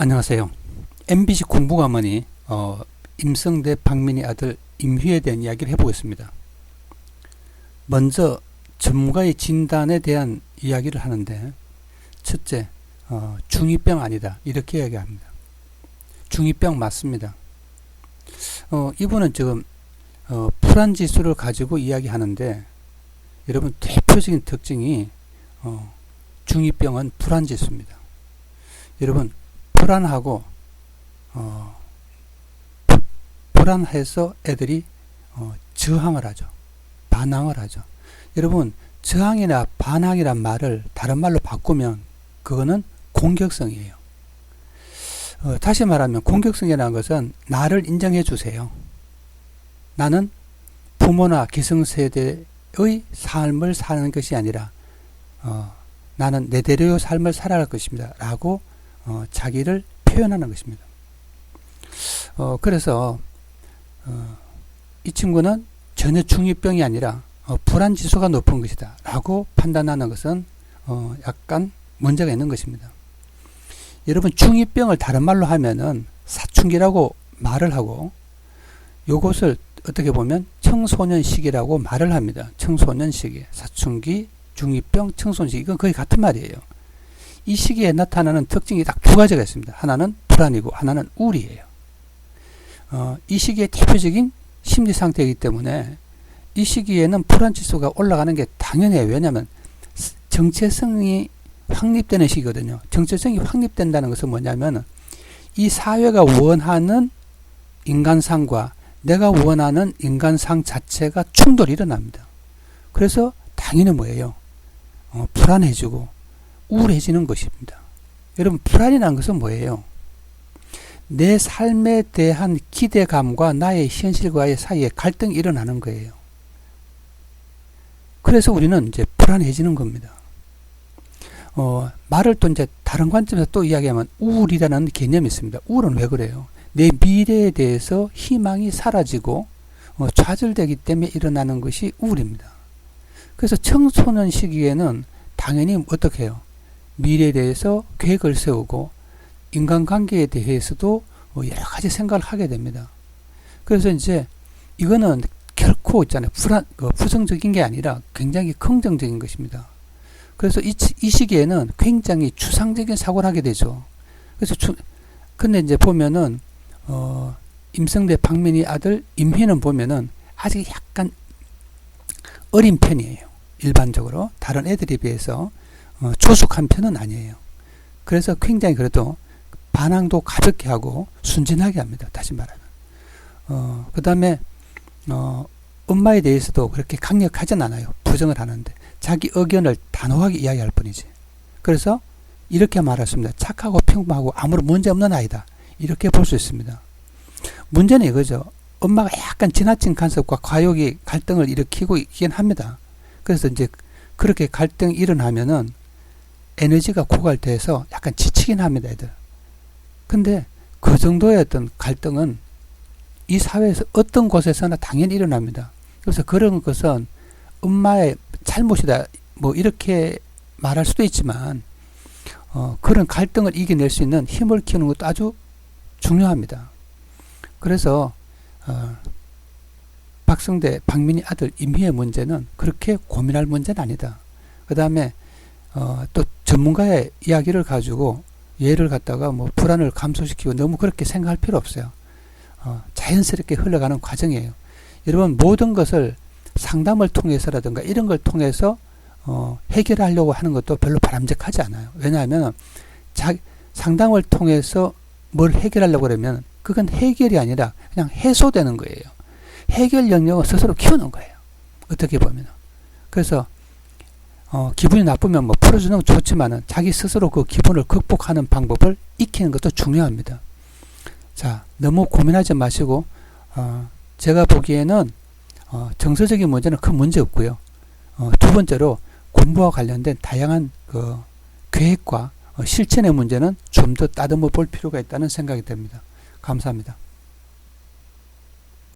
안녕하세요. MBC 공부가머니 임성대 박민희 아들 임휘에 대한 이야기를 해보겠습니다. 먼저 전문가의 진단에 대한 이야기를 하는데, 첫째, 중2병 아니다 이렇게 이야기합니다. 중2병 맞습니다. 이분은 지금 불안지수를 가지고 이야기하는데, 여러분 대표적인 특징이 중2병은 불안지수입니다. 여러분 불안하고 불안해서 애들이 저항을 하죠. 반항을 하죠. 여러분 저항이나 반항이란 말을 다른 말로 바꾸면 그거는 공격성이에요. 다시 말하면 공격성이라는 것은 나를 인정해 주세요. 나는 부모나 기성세대의 삶을 사는 것이 아니라 나는 내대로의 삶을 살아갈 것입니다 라고 자기를 표현하는 것입니다. 그래서 이 친구는 전혀 중2병이 아니라 불안지수가 높은 것이다 라고 판단하는 것은 약간 문제가 있는 것입니다. 여러분 중2병을 다른 말로 하면은 사춘기라고 말을 하고, 요것을 어떻게 보면 청소년 시기라고 말을 합니다. 청소년 시기, 사춘기, 중2병, 청소년 시기, 이건 거의 같은 말이에요. 이 시기에 나타나는 특징이 딱 두 가지가 있습니다. 하나는 불안이고 하나는 우울이에요. 이 시기의 대표적인 심리 상태이기 때문에 이 시기에는 불안지수가 올라가는 게 당연해요. 왜냐하면 정체성이 확립되는 시기거든요. 정체성이 확립된다는 것은 뭐냐면 이 사회가 원하는 인간상과 내가 원하는 인간상 자체가 충돌이 일어납니다. 그래서 당연히 뭐예요? 불안해지고 우울해지는 것입니다. 여러분 불안이라는 것은 뭐예요? 내 삶에 대한 기대감과 나의 현실과의 사이에 갈등이 일어나는 거예요. 그래서 우리는 이제 불안해지는 겁니다. 말을 또 이제 다른 관점에서 또 이야기하면 우울이라는 개념이 있습니다. 우울은 왜 그래요? 내 미래에 대해서 희망이 사라지고 좌절되기 때문에 일어나는 것이 우울입니다. 그래서 청소년 시기에는 당연히 어떻게 해요? 미래에 대해서 계획을 세우고 인간관계에 대해서도 여러 가지 생각을 하게 됩니다. 그래서 이제 이거는 결코 있잖아요. 부정적인 게 아니라 굉장히 긍정적인 것입니다. 그래서 이 시기에는 굉장히 추상적인 사고를 하게 되죠. 그래서 근데 이제 보면은 임성대 박민희 아들 임희는 보면은 아직 약간 어린 편이에요. 일반적으로 다른 애들에 비해서 조숙한 편은 아니에요. 그래서 굉장히 그래도 반항도 가볍게 하고 순진하게 합니다. 다시 말하면 그 다음에 엄마에 대해서도 그렇게 강력하진 않아요. 부정을 하는데 자기 의견을 단호하게 이야기할 뿐이지. 그래서 이렇게 말했습니다. 착하고 평범하고 아무런 문제 없는 아이다. 이렇게 볼 수 있습니다. 문제는 이거죠. 엄마가 약간 지나친 간섭과 과욕이 갈등을 일으키고 있긴 합니다. 그래서 이제 그렇게 갈등이 일어나면은 에너지가 고갈돼서 약간 지치긴 합니다, 애들. 근데 그 정도의 어떤 갈등은 이 사회에서 어떤 곳에서나 당연히 일어납니다. 그래서 그런 것은 엄마의 잘못이다, 뭐 이렇게 말할 수도 있지만 그런 갈등을 이겨낼 수 있는 힘을 키우는 것도 아주 중요합니다. 그래서 박민희 아들 임희의 문제는 그렇게 고민할 문제는 아니다. 그 다음에 또 전문가의 이야기를 가지고 얘를 갖다가 뭐 불안을 감소시키고 너무 그렇게 생각할 필요 없어요. 자연스럽게 흘러가는 과정이에요. 여러분 모든 것을 상담을 통해서라든가 이런 걸 통해서 해결하려고 하는 것도 별로 바람직하지 않아요. 왜냐하면 상담을 통해서 뭘 해결하려고 그러면 그건 해결이 아니라 그냥 해소되는 거예요. 해결 영역을 스스로 키우는 거예요. 어떻게 보면. 그래서 기분이 나쁘면 뭐 풀어주는 건 좋지만은 자기 스스로 그 기분을 극복하는 방법을 익히는 것도 중요합니다. 자, 너무 고민하지 마시고 제가 보기에는 정서적인 문제는 큰 문제 없고요. 두 번째로 공부와 관련된 다양한 그 계획과 실천의 문제는 좀 더 따듬어 볼 필요가 있다는 생각이 듭니다. 감사합니다.